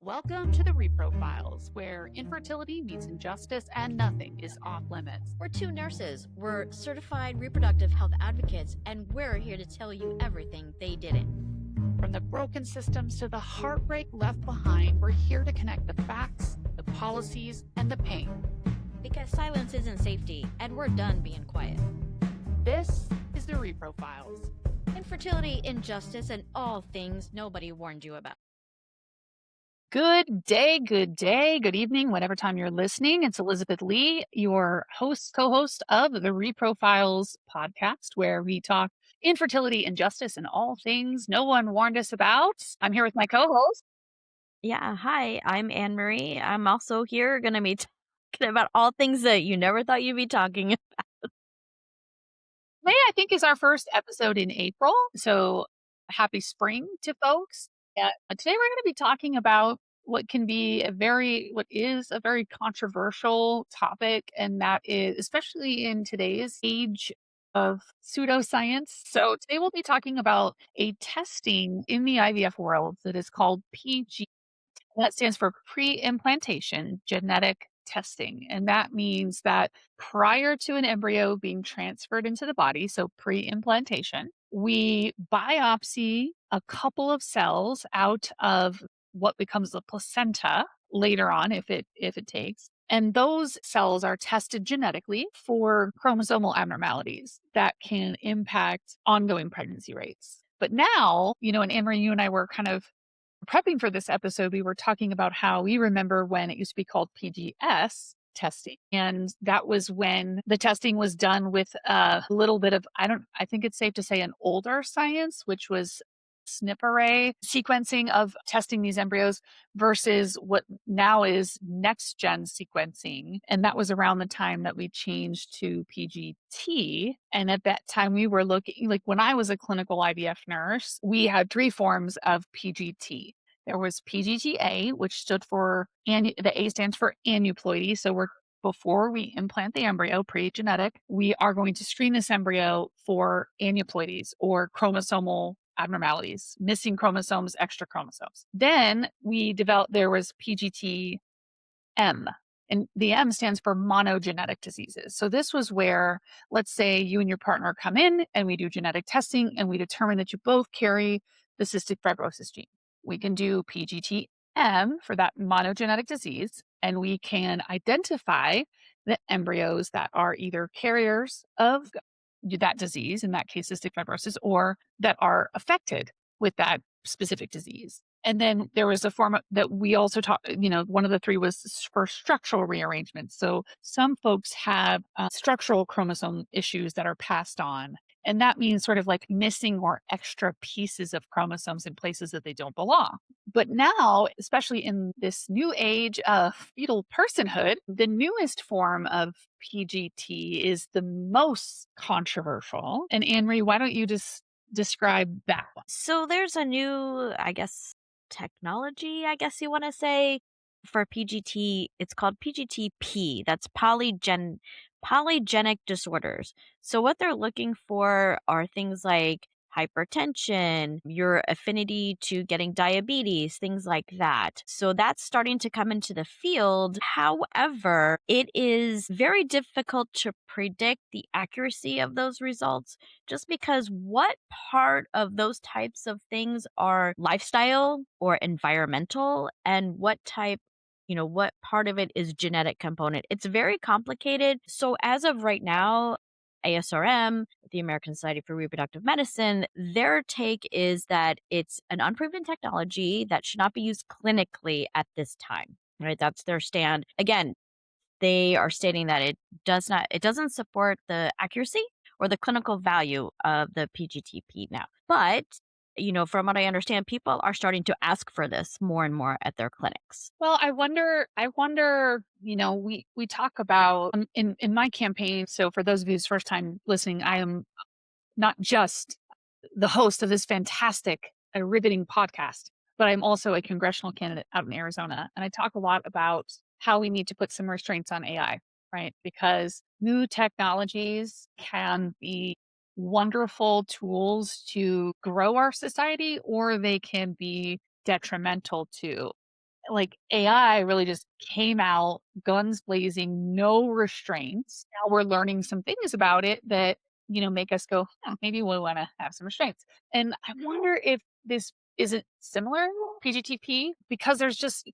Welcome to the Reprofiles, where infertility meets injustice and nothing is off limits. We're two nurses, we're certified reproductive health advocates, and we're here to tell you everything they didn't. From the broken systems to the heartbreak left behind, we're here to connect the facts, the policies, and the pain. Because silence isn't safety, and we're done being quiet. This is the Reprofiles. Infertility, injustice, and all things nobody warned you about. Good day, good evening, whatever time you're listening. It's Elizabeth Lee, your co-host of the Reprofiles podcast, where we talk infertility, injustice, and all things no one warned us about. I'm here with my co-host. Yeah, hi, I'm Anne Marie. I'm also here going to be talking about all things that you never thought you'd be talking about. May, I think, is our first episode in April. So happy spring to folks. Yeah, today we're going to be talking about what is a very controversial topic, and that is especially in today's age of pseudoscience. So today we'll be talking about a testing in the IVF world that is called PGT. That stands for pre-implantation genetic testing. And that means that prior to an embryo being transferred into the body, so pre-implantation, we biopsy a couple of cells out of what becomes the placenta later on if it takes. And those cells are tested genetically for chromosomal abnormalities that can impact ongoing pregnancy rates. But now, and Anne-Marie, you and I were kind of prepping for this episode, we were talking about how we remember when it used to be called PGS testing. And that was when the testing was done with a little bit of, I think it's safe to say, an older science, which was SNP array sequencing of testing these embryos versus what now is next gen sequencing. And that was around the time that we changed to PGT. And at that time, we were looking, like when I was a clinical IVF nurse, we had three forms of PGT. There was PGTA, which stood for, the A stands for aneuploidy. So before we implant the embryo, pre-genetic, we are going to screen this embryo for aneuploidies or chromosomal abnormalities, missing chromosomes, extra chromosomes. Then there was PGTM, and the M stands for monogenetic diseases. So this was where, let's say you and your partner come in and we do genetic testing and we determine that you both carry the cystic fibrosis gene. We can do PGTM for that monogenetic disease, and we can identify the embryos that are either carriers of that disease, in that case, cystic fibrosis, or that are affected with that specific disease. And then there was a form that we also talked, one of the three was for structural rearrangement. So some folks have structural chromosome issues that are passed on. And that means sort of like missing or extra pieces of chromosomes in places that they don't belong. But now, especially in this new age of fetal personhood, the newest form of PGT is the most controversial. And Anne-Marie, why don't you just describe that one? So there's a new, technology, you want to say, for PGT. It's called PGTP. That's polygenic disorders. So what they're looking for are things like hypertension, your affinity to getting diabetes, things like that. So that's starting to come into the field. However, it is very difficult to predict the accuracy of those results just because what part of those types of things are lifestyle or environmental and what part of it is genetic component. It's very complicated. So as of right now, ASRM, the American Society for Reproductive Medicine, their take is that it's an unproven technology that should not be used clinically at this time, right? That's their stand. Again, they are stating that it doesn't support the accuracy or the clinical value of the PGTP now. But from what I understand, people are starting to ask for this more and more at their clinics. Well, I wonder, we talk about in my campaign. So for those of you who's first time listening, I am not just the host of this fantastic, riveting podcast, but I'm also a congressional candidate out in Arizona. And I talk a lot about how we need to put some restraints on AI, right? Because new technologies can be wonderful tools to grow our society, or they can be detrimental to like AI really just came out guns blazing, no restraints. Now we're learning some things about it that, make us go, maybe we want to have some restraints. And I wonder if this isn't similar PGTP because there's just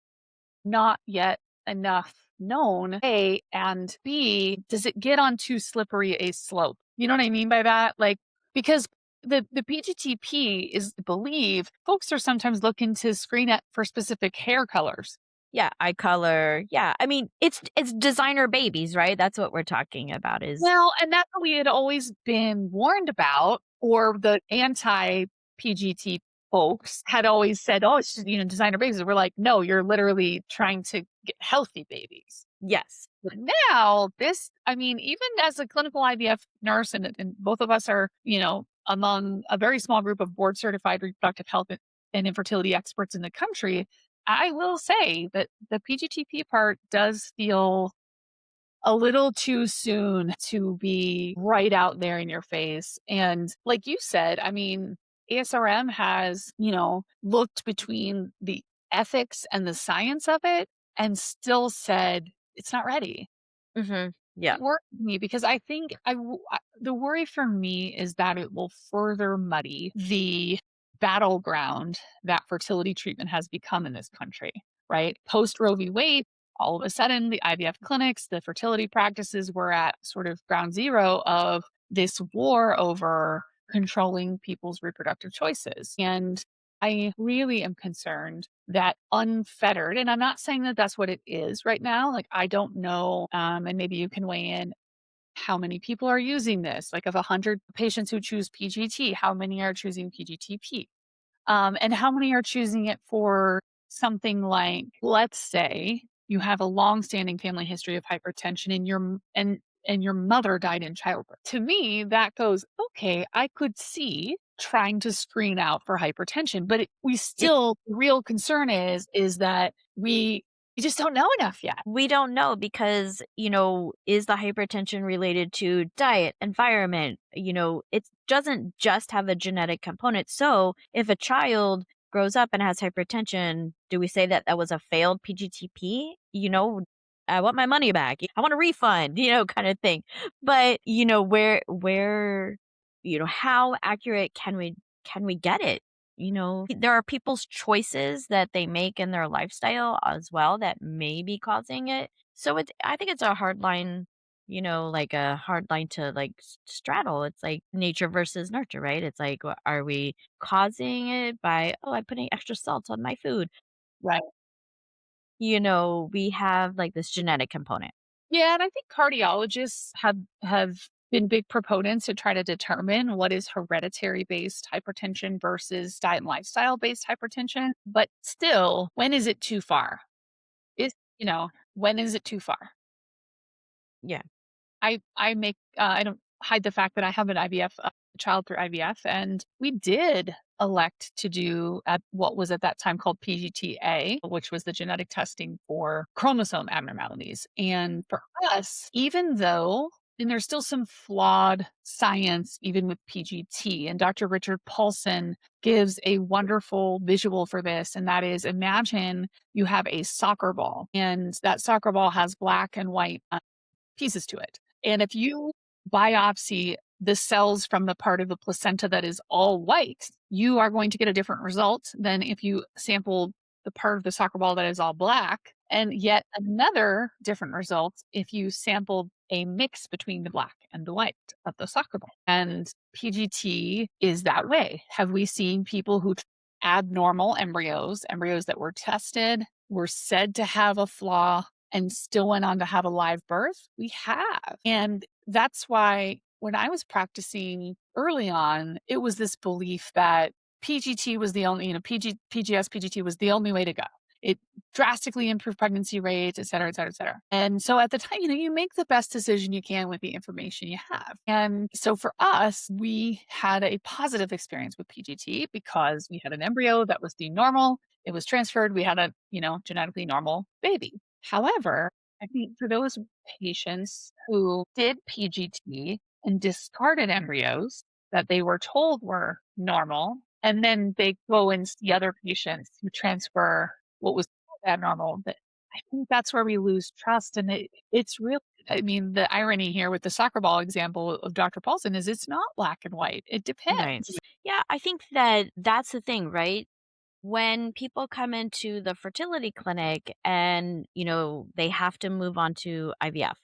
not yet enough known. A and B, does it get on too slippery a slope? You know what I mean by that? Like, because the PGTP is believe folks are sometimes looking to screen it for specific hair colors. Yeah, eye color. Yeah, I mean, it's designer babies, right? That's what we're talking about is Well, and that's what we had always been warned about, or the anti PGT folks had always said, oh, it's just, designer babies. We're like, no, you're literally trying to get healthy babies. yes. But now this, I mean, even as a clinical IVF nurse, and both of us are, among a very small group of board certified reproductive health and infertility experts in the country, I will say that the PGTP part does feel a little too soon to be right out there in your face. And like you said, I mean, ASRM has, looked between the ethics and the science of it and still said it's not ready. Mhm. Yeah. It worked with me because I think the worry for me is that it will further muddy the battleground that fertility treatment has become in this country, right? Post Roe v. Wade, all of a sudden, the IVF clinics, the fertility practices were at sort of ground zero of this war over controlling people's reproductive choices. And I really am concerned that unfettered, and I'm not saying that that's what it is right now. Like, I don't know, and maybe you can weigh in how many people are using this. Like, of 100 patients who choose PGT, how many are choosing PGTP? And how many are choosing it for something like, let's say you have a long-standing family history of hypertension and your mother died in childbirth. To me, that goes, okay, I could see trying to screen out for hypertension, but we still, the real concern is that we just don't know enough yet. We don't know because, is the hypertension related to diet, environment? It doesn't just have a genetic component. So if a child grows up and has hypertension, do we say that that was a failed PGTP? I want my money back. I want a refund, kind of thing. But, how accurate can we get it? There are people's choices that they make in their lifestyle as well that may be causing it. So I think it's a hard line, like a hard line to like straddle. It's like nature versus nurture, right? It's like, are we causing it by, oh, I'm putting extra salt on my food? Right. We have like this genetic component. Yeah, and I think cardiologists have been big proponents to try to determine what is hereditary based hypertension versus diet and lifestyle based hypertension. But still, when is it too far? Is when is it too far? Yeah. I don't hide the fact that I have an IVF child through IVF, and we did elect to do at what was at that time called PGTA, which was the genetic testing for chromosome abnormalities. And for us, even though and there's still some flawed science even with PGT. And Dr. Richard Paulson gives a wonderful visual for this. And that is imagine you have a soccer ball, and that soccer ball has black and white pieces to it. And if you biopsy the cells from the part of the placenta that is all white, you are going to get a different result than if you sampled the part of the soccer ball that is all black, and yet another different result if you sampled a mix between the black and the white of the soccer ball. And PGT is that way. Have we seen people who abnormal embryos that were tested, were said to have a flaw, and still went on to have a live birth? We have. And that's why when I was practicing early on, it was this belief that PGT was the only, PGS, PGT was the only way to go. It drastically improved pregnancy rates, et cetera, et cetera, et cetera. And so at the time, you make the best decision you can with the information you have. And so for us, we had a positive experience with PGT because we had an embryo that was deemed normal. It was transferred. We had a, genetically normal baby. However, I think for those patients who did PGT and discarded embryos that they were told were normal, and then they go and see other patients who transfer what was abnormal. But I think that's where we lose trust. And it's real. I mean, the irony here with the soccer ball example of Dr. Paulson is it's not black and white. It Right. depends. Yeah, I think that that's the thing, right? When people come into the fertility clinic and, they have to move on to IVF.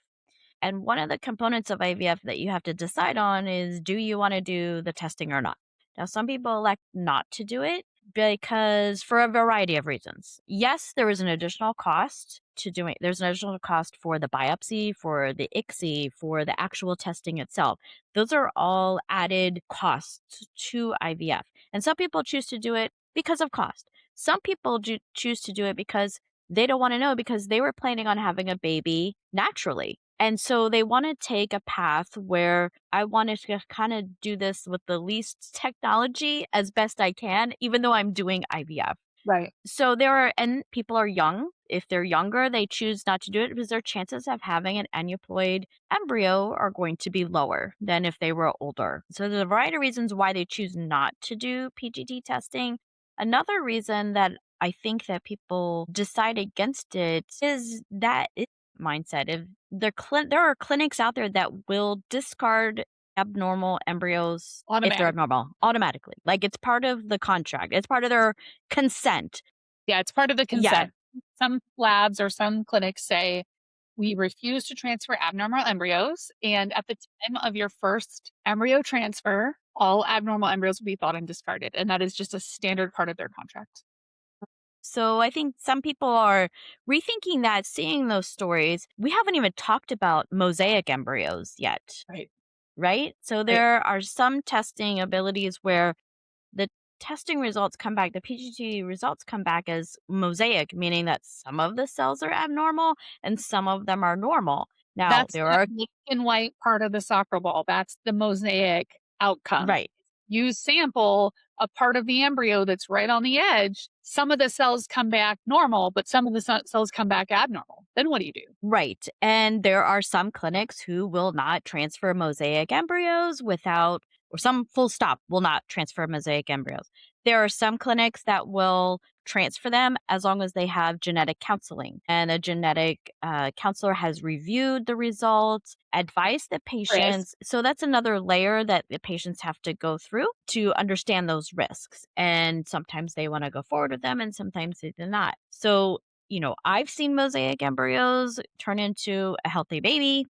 And one of the components of IVF that you have to decide on is, do you want to do the testing or not? Now, some people elect not to do it because for a variety of reasons. Yes, there is an additional cost to doing there's an additional cost for the biopsy, for the ICSI, for the actual testing itself. Those are all added costs to IVF. And some people choose to do it because of cost. Some people choose to do it because they don't want to know, because they were planning on having a baby naturally. And so they want to take a path where I want to kind of do this with the least technology as best I can, even though I'm doing IVF. Right. So and people are young. If they're younger, they choose not to do it because their chances of having an aneuploid embryo are going to be lower than if they were older. So there's a variety of reasons why they choose not to do PGT testing. Another reason that I think that people decide against it is mindset. If there are clinics out there that will discard abnormal embryos if they're Automatic. abnormal automatically. Like, it's part of the contract. It's part of their consent. Yeah, it's part of the Yeah, consent. Some labs or some clinics say we refuse to transfer abnormal embryos. And at the time of your first embryo transfer, all abnormal embryos will be thought and discarded. And that is just a standard part of their contract. so I think some people are rethinking that, seeing those stories. We haven't even talked about mosaic embryos yet, Right. right? So Right. there are some testing abilities where the testing results come back, the PGT results come back as mosaic, meaning that some of the cells are abnormal and some of them are normal. Now, That's there the are black and white part of the soccer ball. That's the mosaic outcome. right. You sample a part of the embryo that's right on the edge. Some of the cells come back normal, but some of the cells come back abnormal. Then what do you do? Right. And there are some clinics who will not transfer mosaic embryos without, or some full stop will not transfer mosaic embryos. There are some clinics that will transfer them as long as they have genetic counseling. And a genetic counselor has reviewed the results, advised the Chris. patients. So that's another layer that the patients have to go through to understand those risks. And sometimes they want to go forward with them and sometimes they do not. So I've seen mosaic embryos turn into a healthy baby.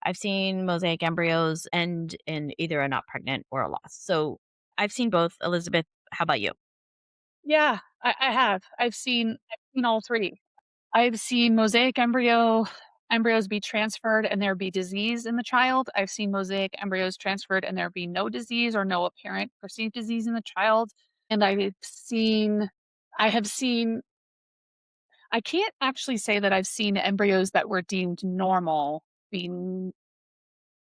I've seen mosaic embryos end in either a not pregnant or a loss. So I've seen both. Elizabeth, how about you? Yeah, I have. I've seen all three. I've seen mosaic embryos be transferred and there be disease in the child. I've seen mosaic embryos transferred and there be no disease or no apparent perceived disease in the child. And I have seen, I can't actually say that I've seen embryos that were deemed normal being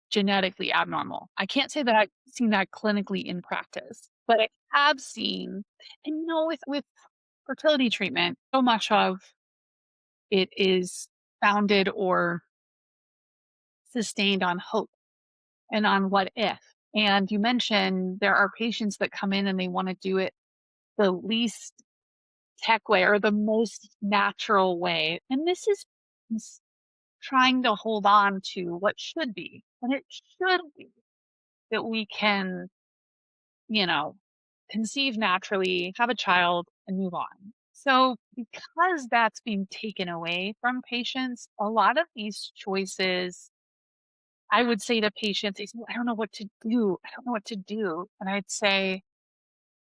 genetically abnormal. I can't say that I've seen that clinically in practice, but I have seen, and with fertility treatment, so much of it is founded or sustained on hope and on what if. And you mentioned there are patients that come in and they want to do it the least tech way or the most natural way. And this is trying to hold on to what should be. And it should be that we can, you know, conceive naturally, have a child, and move on. So, because that's being taken away from patients, a lot of these choices, I would say to patients, they say, "Well, I don't know what to do. I don't know what to do." And I'd say,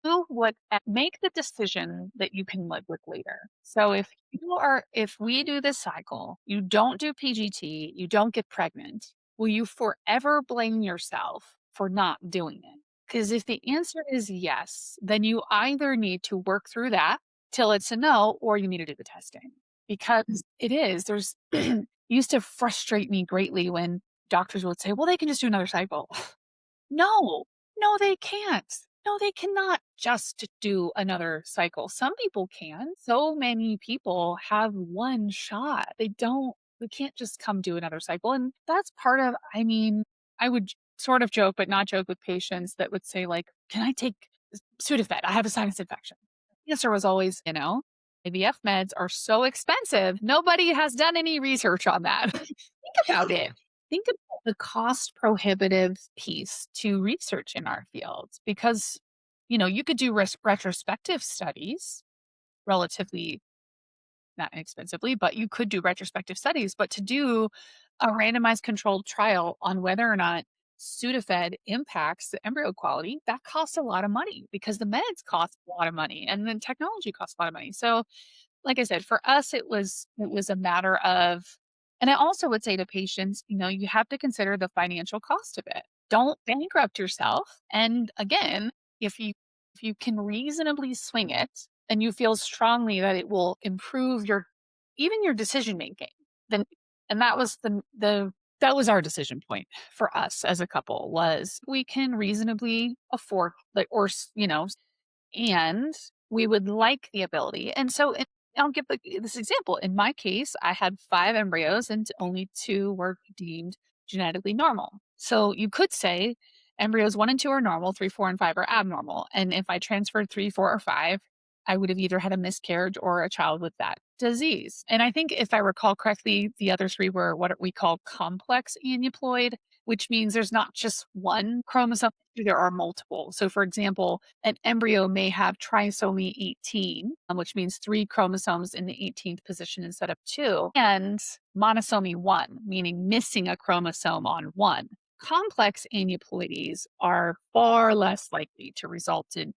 do what make the decision that you can live with later. So if we do this cycle, you don't do PGT, you don't get pregnant, will you forever blame yourself for not doing it? Because if the answer is yes, then you either need to work through that till it's a no, or you need to do the testing. Because it is, there's used to frustrate me greatly when doctors would say, well, they can just do another cycle. No, no, they can't. No, they cannot just do another cycle. Some people can. So many people have one shot. We can't just come do another cycle. And that's part of, I mean, I would sort of joke, but not joke with patients that would say, like, can I take Sudafed? I have a sinus infection. The answer was always, IVF meds are so expensive. Nobody has done any research on that. Think about it. Think about the cost prohibitive piece to research in our fields because, you could do retrospective studies relatively not inexpensively, but you could do retrospective studies. But to do a randomized controlled trial on whether or not Sudafed impacts the embryo quality, that costs a lot of money because the meds cost a lot of money and then technology costs a lot of money. So like I said, for us, it was a matter of and I also would say to patients, you have to consider the financial cost of it. Don't bankrupt yourself. And again, if you can reasonably swing it and you feel strongly that it will improve your even your decision making, then and that was the that was our decision point for us as a couple was we can reasonably afford like and we would like the ability. And so I'll give this example. In my case, I had 5 embryos and only 2 were deemed genetically normal. So you could say embryos 1 and 2 are normal, 3, 4, and 5 are abnormal. And if I transferred 3, 4, or 5, I would have either had a miscarriage or a child with that disease. And I think if I recall correctly, the other 3 were what we call complex aneuploid, which means there's not just one chromosome, there are multiple. So, for example, an embryo may have trisomy 18, which means 3 chromosomes in the 18th position instead of 2, and monosomy 1, meaning missing a chromosome on 1. Complex aneuploidies are far less likely to result in,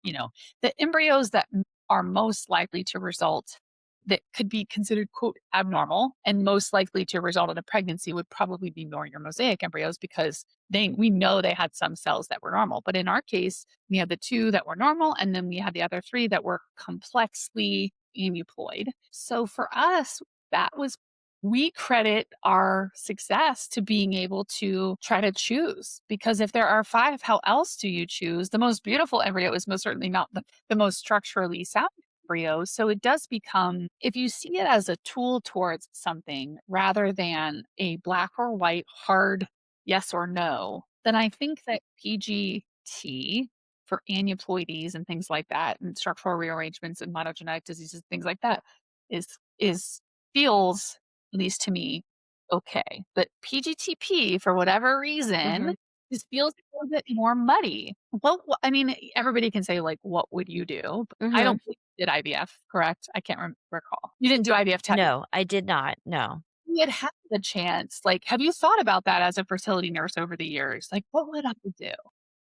the embryos that are most likely to result that could be considered quote abnormal and most likely to result in a pregnancy would probably be more your mosaic embryos because we know they had some cells that were normal. But in our case, we had the 2 that were normal and then we had the other 3 that were complexly aneuploid. So for us, that was we credit our success to being able to try to choose because if there are 5, how else do you choose? The most beautiful embryo is most certainly not the most structurally sound embryos. So it does become, if you see it as a tool towards something rather than a black or white hard yes or no, then I think that PGT for aneuploidies and things like that, and structural rearrangements and monogenetic diseases, things like that, is feels, at least to me, okay. But PGTP, for whatever reason, Mhm. just feels a little bit more muddy. Well, I mean, everybody can say, like, "What would you do?" But I Mhm. don't think you did IVF, correct? I can't recall. You didn't do IVF technically. No, I did not. No. You had had the chance. Like, have you thought about that as a fertility nurse over the years? Like, what would I do?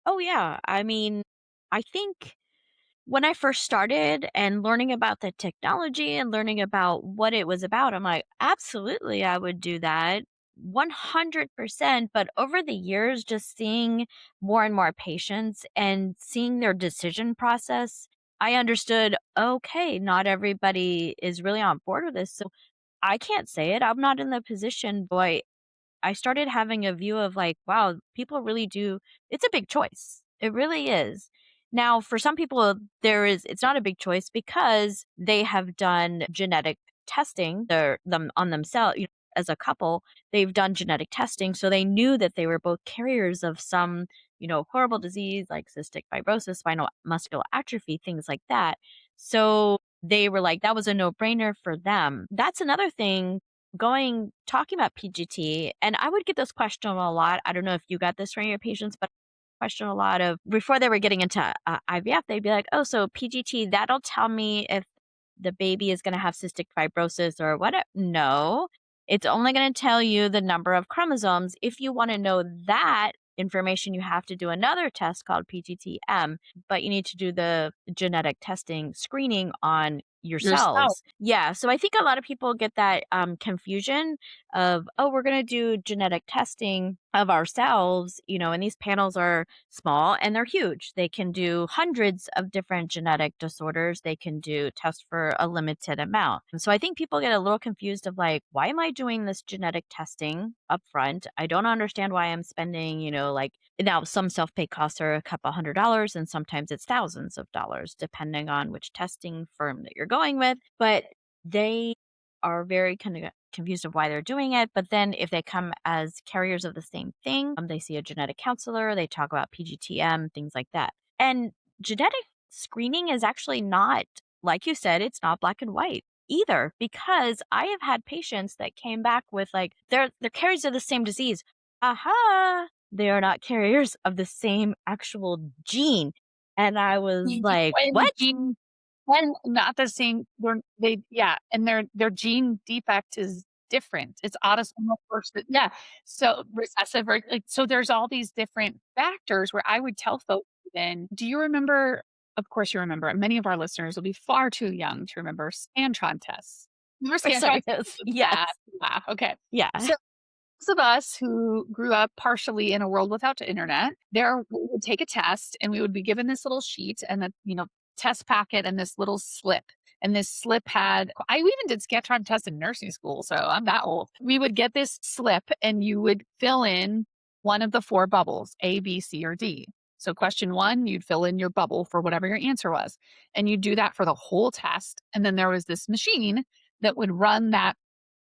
Oh yeah. I mean, I think when I first started and learning about the technology and learning about what it was about, I'm like, absolutely, I would do that 100%. But over the years, just seeing more and more patients and seeing their decision process, I understood, okay, not everybody is really on board with this. So I can't say it. I'm not in the position, boy. I started having a view of like, wow, people really do it's a big choice. It really is. Now, for some people it's not a big choice because they have done genetic testing them on themselves, as a couple, they've done genetic testing so they knew that they were both carriers of some, horrible disease like cystic fibrosis, spinal muscular atrophy, things like that. So they were like that was a no-brainer for them. That's another thing talking about PGT, and I would get this question a lot. I don't know if you got this from your patients, but question a lot of before they were getting into IVF, they'd be like, "Oh, so PGT that'll tell me if the baby is going to have cystic fibrosis or what?" No, it's only going to tell you the number of chromosomes. If you want to know that information, you have to do another test called PGTM, but you need to do the genetic testing screening on Yourself. yourselves. Yeah, so I think a lot of people get that confusion of, oh, we're going to do genetic testing of ourselves, and these panels are small and they're huge. They can do hundreds of different genetic disorders. They can do tests for a limited amount. And so I think people get a little confused of like, why am I doing this genetic testing up front? I don't understand why I'm spending, like now some self-pay costs are a couple $100 and sometimes it's thousands of dollars depending on which testing firm that you're going with. But they are very kind of confused of why they're doing it. But then if they come as carriers of the same thing, they see a genetic counselor, they talk about PGTM, things like that. And genetic screening is actually not like you said, it's not black and white either, because I have had patients that came back with like they're carriers of the same disease. Aha, they are not carriers of the same actual gene. And I was like, When what? gene when not the same, yeah, and their gene defect is different. It's autosomal first, yeah. So recessive, or like, so there's all these different factors where I would tell folks then, do you remember, of course you remember, many of our listeners will be far too young to remember Scantron tests. Remember Scantron tests? Yes, yes, Yeah, okay. yeah. So those of us who grew up partially in a world without the internet, we would take a test and we would be given this little sheet and the, test packet and this little slip. And this slip had, I even did Scantron tests in nursing school, so I'm that old. We would get this slip and you would fill in one of the four bubbles, A, B, C, or D. So question one, you'd fill in your bubble for whatever your answer was. And you do that for the whole test. And then there was this machine that would run that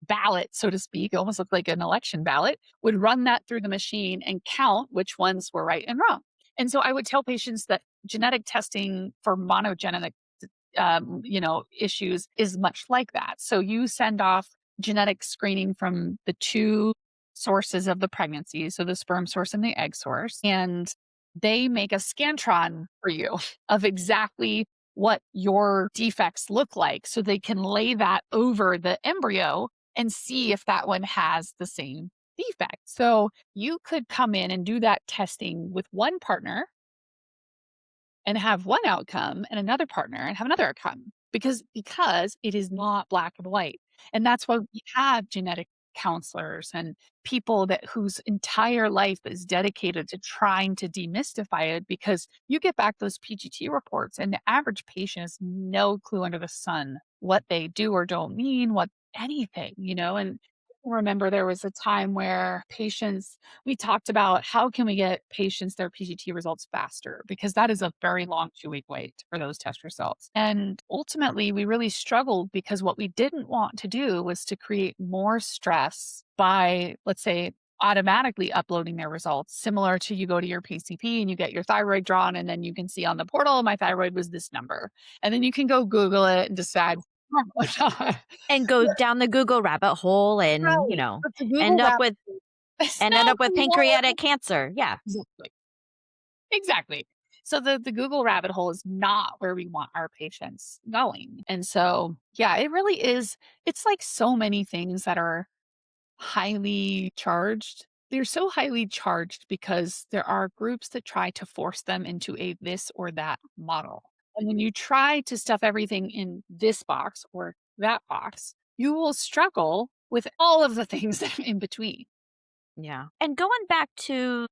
ballot, so to speak, it almost looked like an election ballot, would run that through the machine and count which ones were right and wrong. And so I would tell patients that genetic testing for monogenic issues is much like that. So you send off genetic screening from the two sources of the pregnancy, so the sperm source and the egg source, and they make a scantron for you of exactly what your defects look like so they can lay that over the embryo and see if that one has the same defect. So you could come in and do that testing with one partner and have one outcome, and another partner and have another outcome, because it is not black and white. And that's why we have genetic counselors and people that whose entire life is dedicated to trying to demystify it, because you get back those PGT reports and the average patient has no clue under the sun what they do or don't mean, what anything, and I remember there was a time where we talked about how can we get patients their PGT results faster, because that is a very long 2-week wait for those test results. And ultimately, we really struggled because what we didn't want to do was to create more stress by, let's say, automatically uploading their results, similar to you go to your PCP and you get your thyroid drawn, and then you can see on the portal, my thyroid was this number. And then you can go Google it and decide, And go down the Google rabbit hole and, right. But the Google end up Wrap with is end not up with the one. pancreatic cancer. Yeah. Exactly. Exactly. So the Google rabbit hole is not where we want our patients going. And so, yeah, it really is. It's like so many things that are highly charged. They're so highly charged because there are groups that try to force them into a this or that model. And when you try to stuff everything in this box or that box, you will struggle with all of the things that are in between. Yeah. And going back to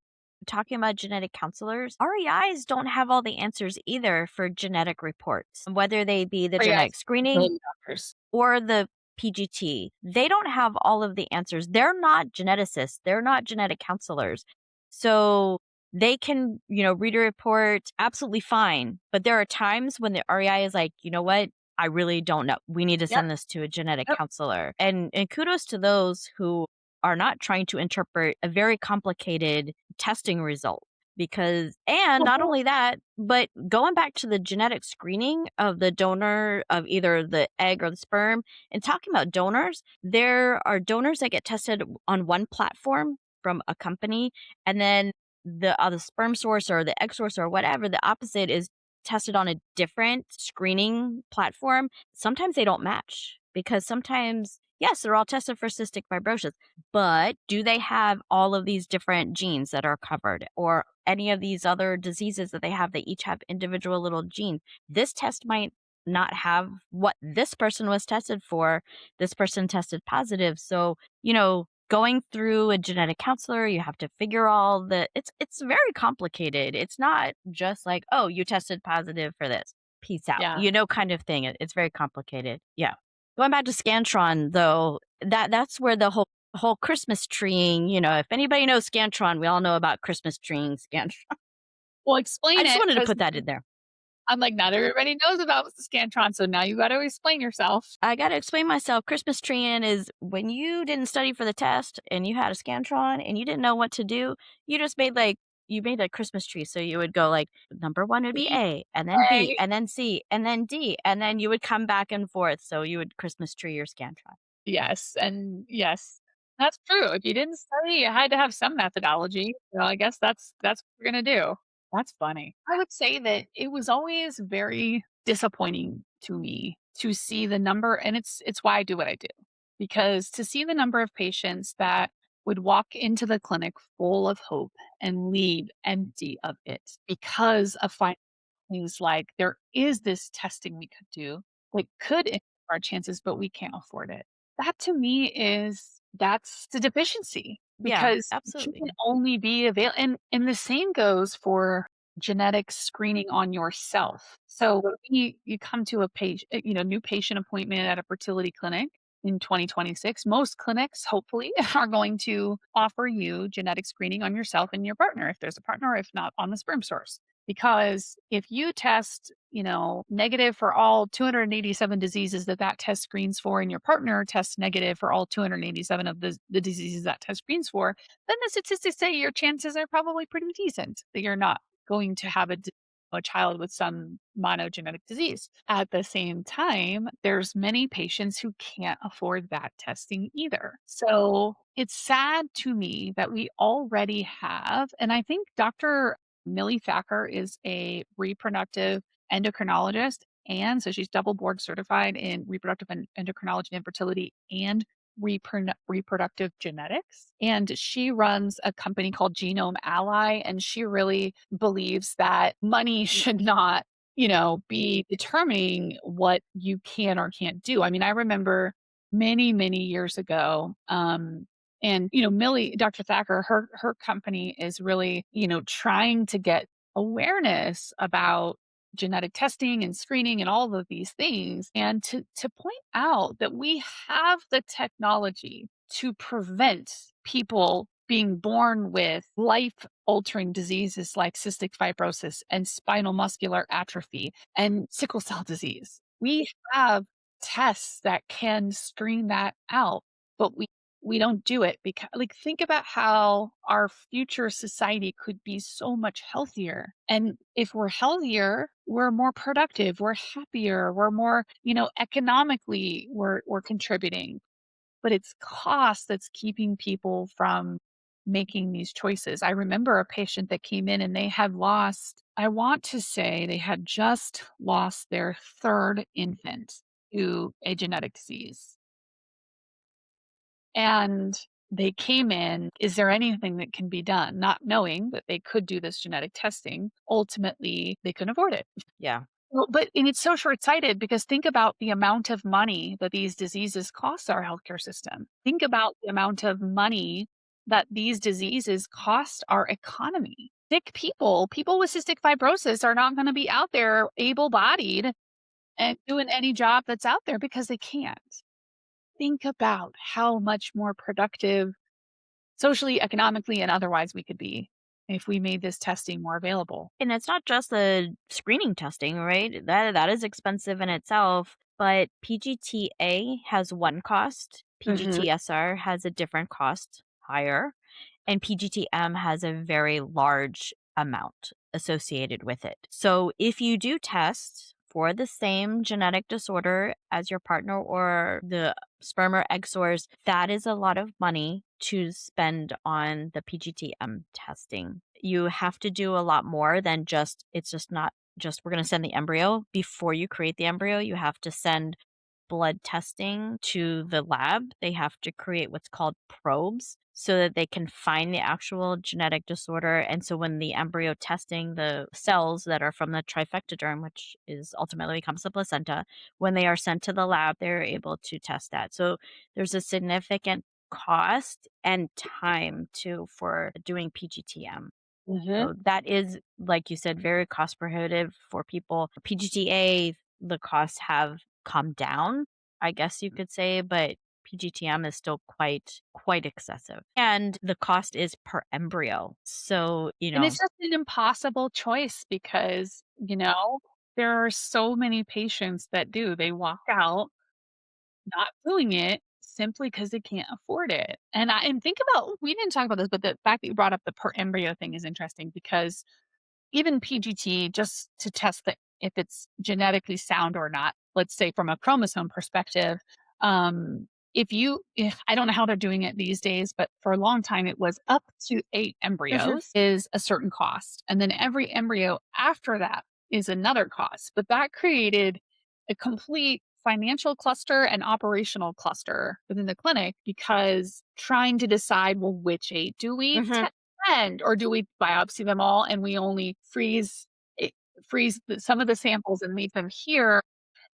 talking about genetic counselors, REIs don't have all the answers either for genetic reports, whether they be the But yeah, genetic it's screening fertility doctors. or the PGT. They don't have all of the answers. They're not geneticists, they're not genetic counselors. So they can, read a report absolutely fine. But there are times when the REI is like, you know what? I really don't know. We need to Yep. send this to a genetic Yep. counselor. And kudos to those who are not trying to interpret a very complicated testing result. And not only that, but going back to the genetic screening of the donor of either the egg or the sperm, and talking about donors, there are donors that get tested on one platform from a company, and then the sperm source or the egg source or whatever, the opposite is tested on a different screening platform. Sometimes they don't match because sometimes, yes, they're all tested for cystic fibrosis, but do they have all of these different genes that are covered, or any of these other diseases that they have? They each have individual little genes. This test might not have what this person was tested for. This person tested positive. So, going through a genetic counselor, you have to figure it's very complicated. It's not just like, oh, you tested positive for this. Peace out. Yeah. Kind of thing. It's very complicated. Yeah. Going back to Scantron though, that's where the whole Christmas treeing, if anybody knows Scantron, we all know about Christmas treeing Scantron. Well, I explain just it wanted to because put that in there. I'm like, not everybody knows about Scantron, so now you got to explain yourself. I got to explain myself. Christmas treeing is when you didn't study for the test and you had a Scantron and you didn't know what to do. You just made like you made a Christmas tree, so you would go, like, number 1 would be See? A, and then B, Right. and then C, and then D, and then you would come back and forth, so you would Christmas tree your Scantron. Yes, and yes, that's true. If you didn't study, you had to have some methodology. So I guess that's what we're gonna do. That's funny. I would say that it was always very disappointing to me to see the number, and it's why I do what I do. Because to see the number of patients that would walk into the clinic full of hope and leave empty of it because of things like there is this testing we could do that could improve our chances, but we can't afford it. That to me is that's the deficiency Yeah, because it absolutely. shouldn't only be available. And the same goes for genetic screening on yourself. So when you come to a new patient appointment at a fertility clinic in 2026, most clinics hopefully are going to offer you genetic screening on yourself and your partner if there's a partner, if not on the sperm source. Because if you test, negative for all 287 diseases that test screens for, and your partner tests negative for all 287 of the diseases that test screens for, then the statistics say your chances are probably pretty decent that you're not going to have a child with some monogenetic disease. At the same time, there's many patients who can't afford that testing either. So it's sad to me that we already have, and I think Dr. Millie Thacker is a reproductive endocrinologist. And so she's double board certified in reproductive endocrinology and fertility and reproductive genetics. And she runs a company called Genome Ally. And she really believes that money should not, be determining what you can or can't do. I mean, I remember many, many years ago, and, Millie Dr. Thacker, her company is really, trying to get awareness about genetic testing and screening and all of these things, and to point out that we have the technology to prevent people being born with life-altering diseases like cystic fibrosis and spinal muscular atrophy and sickle cell disease. We have tests that can screen that out, but we don't do it because, like, think about how our future society could be so much healthier. And if we're healthier, we're more productive, we're happier, we're more, economically we're contributing. But it's cost that's keeping people from making these choices. I remember a patient that came in and they had lost, I want to say they had just lost their third infant to a genetic disease. And they came in, "Is there anything that can be done?" Not knowing that they could do this genetic testing. Ultimately, they couldn't afford it. Yeah. Well, and it's so short-sighted because think about the amount of money that these diseases cost our healthcare system. Think about the amount of money that these diseases cost our economy. Sick people with cystic fibrosis are not gonna be out there able-bodied and doing any job that's out there because they can't. Think about how much more productive socially, economically, and otherwise we could be if we made this testing more available. And it's not just the screening testing, right? That is expensive in itself, but PGTA has one cost, Mhm. PGTSR has a different cost, higher, and PGTM has a very large amount associated with it. So if you do test for the same genetic disorder as your partner or the sperm or egg source, that is a lot of money to spend on the PGTM testing. You have to do a lot more than just, it's just not just we're going to send the embryo. Before you create the embryo, you have to send blood testing to the lab. They have to create what's called probes so that they can find the actual genetic disorder. And so when the embryo testing, the cells that are from the trifectoderm, which is ultimately becomes the placenta, when they are sent to the lab, they're able to test that. So there's a significant cost and time too for doing PGTM. Mhm. So that is, like you said, very cost prohibitive for people. For PGTA, the costs have come down, I guess you could say, but PGTM is still quite excessive. And the cost is per embryo. So, And it's just an impossible choice because, there are so many patients that do. They walk out not doing it simply because they can't afford it. And think about, we didn't talk about this, but the fact that you brought up the per embryo thing is interesting because even PGT, just to test that if it's genetically sound or not, let's say from a chromosome perspective, if I don't know how they're doing it these days, but for a long time it was up to 8 embryos is a certain cost. And then every embryo after that is another cost. But that created a complete financial cluster and operational cluster within the clinic because trying to decide, well, which 8 do we Hmm. send, or do we biopsy them all and we only it, freeze some of the samples and leave them here,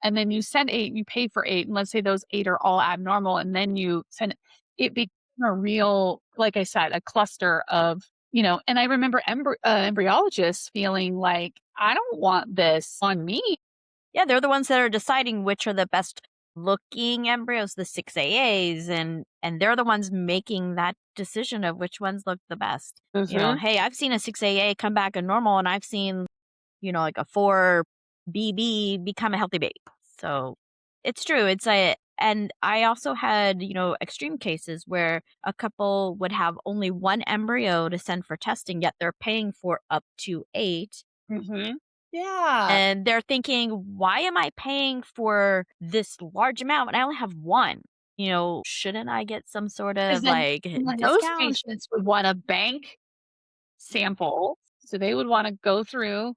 and then you send 8, you pay for 8, and let's say those 8 are all abnormal, and then you send it became a real, like I said, a cluster of, and I remember embryologists feeling like, I don't want this on me. Yeah, they're the ones that are deciding which are the best looking embryos, the 6AAs, and they're the ones making that decision of which ones look the best. Mhm. Hey, I've seen a 6AA come back a normal, and I've seen, like a 4BB become a healthy baby. So it's true. And I also had, extreme cases where a couple would have only one embryo to send for testing, yet they're paying for up to 8. Mhm. Yeah. And they're thinking, why am I paying for this large amount when I only have one? Shouldn't I get some sort 'Cause of then like and then those discount? patients would wanna bank sample. So they would wanna go through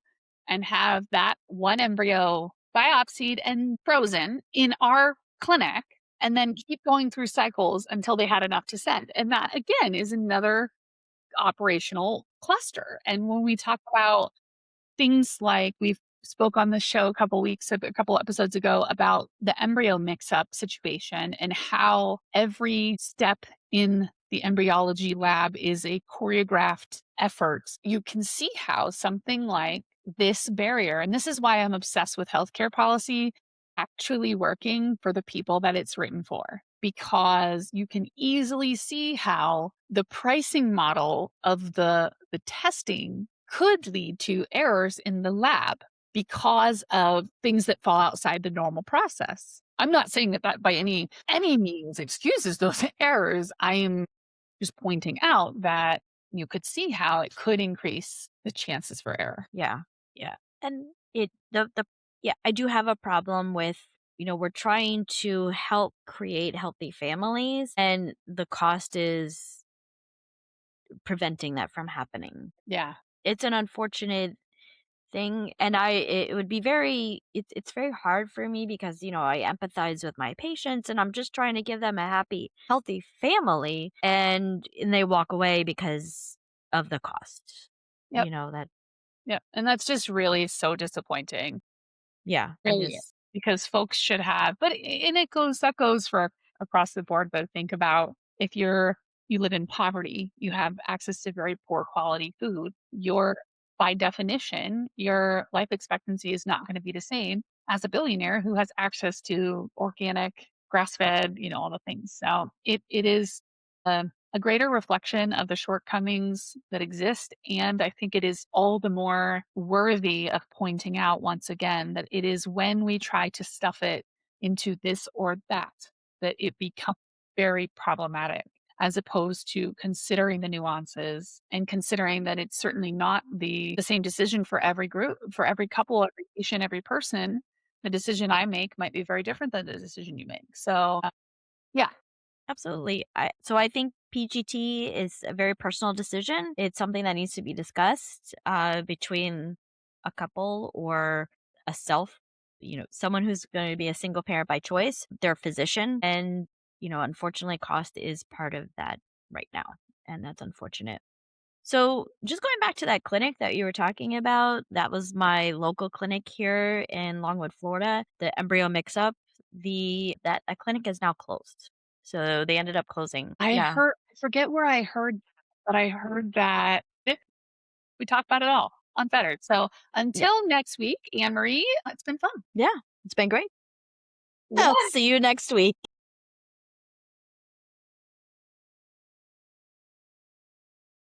and have that one embryo biopsied and frozen in our clinic, and then keep going through cycles until they had enough to send. And that, again, is another operational cluster. And when we talk about things like we've spoke on the show a couple episodes ago about the embryo mix-up situation and how every step in the embryology lab is a choreographed effort. You can see how something like this barrier, and this is why I'm obsessed with healthcare policy, actually working for the people that it's written for. Because you can easily see how the pricing model of the testing could lead to errors in the lab because of things that fall outside the normal process. I'm not saying that by any means excuses those errors. I am just pointing out that you could see how it could increase the chances for error. Yeah. Yeah. And the yeah, I do have a problem with, we're trying to help create healthy families, and the cost is preventing that from happening. Yeah. It's an unfortunate thing, and it would be it's very hard for me because, I empathize with my patients, and I'm just trying to give them a happy, healthy family, and they walk away because of the cost. Yep. That Yep. And that's just really so disappointing. yeah, and Really, just because folks should have, and that goes for across the board, but think about if you live in poverty, you have access to very poor quality food, by definition, your life expectancy is not gonna be the same as a billionaire who has access to organic, grass-fed, all the things. So it is, a greater reflection of the shortcomings that exist. And I think it is all the more worthy of pointing out once again that it is when we try to stuff it into this or that that it becomes very problematic, as opposed to considering the nuances and considering that it's certainly not the same decision for every group, for every couple, every patient, every person. The decision I make might be very different than the decision you make. So, yeah. absolutely. I think PGT is a very personal decision. It's something that needs to be discussed between a couple or a self, someone who's going to be a single parent by choice, their physician. And, unfortunately, cost is part of that right now. And that's unfortunate. So, just going back to that clinic that you were talking about, that was my local clinic here in Longwood, Florida. The embryo mix-up, that clinic is now closed. So they ended up closing. Yeah, I forget where I heard, but I heard that we talked about it all unfettered. So yeah, until next week, Anne Marie, it's been fun. yeah. It's been great. Yeah. I'll see you next week.